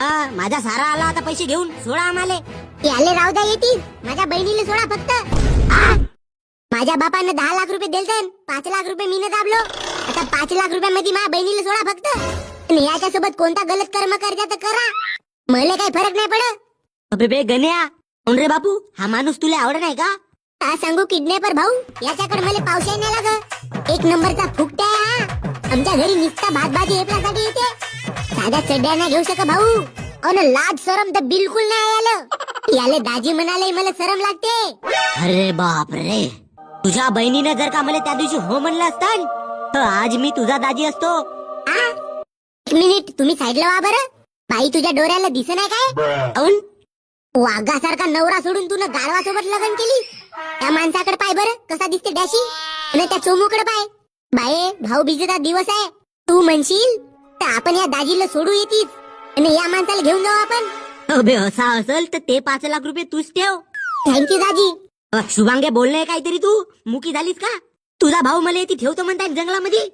माझा सारा आला आता पैसे घेऊन सोडा आम्हाले. याले राहू द्या येतील. माझ्या बहिणीला सोडा फक्त. माझ्या बापाने 10 लाख रुपये दिलते. 5 लाख रुपये मीने दाबलो. आता 5 लाख रुपयामध्ये माझ्या बहिणीला सोडा फक्त. आणि याच्यासोबत कोणता गलत कर्म करता तर करा, मला काही फरक नाही पडत. अबे बे गण्या, कोण रे बापू? हा माणूस तुला आवड नाही का? काय सांगू किडनॅपर भाऊ, याच्याकडे मला पावसाही नाही लाग. एक नंबरचा फुकटा आहे हा. आमच्या घरी निस्ता भात भाजी हेपल्यासाठी येते. साध्या चड्ड्या नाही घेऊ शक भाऊ. अन लाज शरम तर बिलकुल नाही आलं. याले दाजी म्हणाले मला शरम लागते. अरे बाप रे, तुझ्या बहिणीने जर का मला त्या दिवशी हो म्हणलं असतं तर आज मी तुझा दाजी असतो. एक मिनिट तुम्ही साईडला वा बरं. बाई तुझ्या डोळ्याला दिसे नाही काय? काऊन? वाघासारखा नवरा सोडून तू गाढवासोबत लग्न केली. त्या माणसाकडे पाय बरं कसा दिसते डॅशी. आणि त्या चोमूकडे पाय. बाये भाऊ बीजेचा दिवस आहे. तू म्हणशील तर आपण या दाजीला सोडू येतीस आणि या माणसाला घेऊन जाऊ आपण. अबे असा असेल तर ते 5 लाख रुपये तूच ठेव. थँक्यू दाजी. शुभांगे बोलणे काहीतरी तू मुकी झालीस का? तुझा भाऊ मला ती ठेवतो म्हणताय जंगलामध्ये.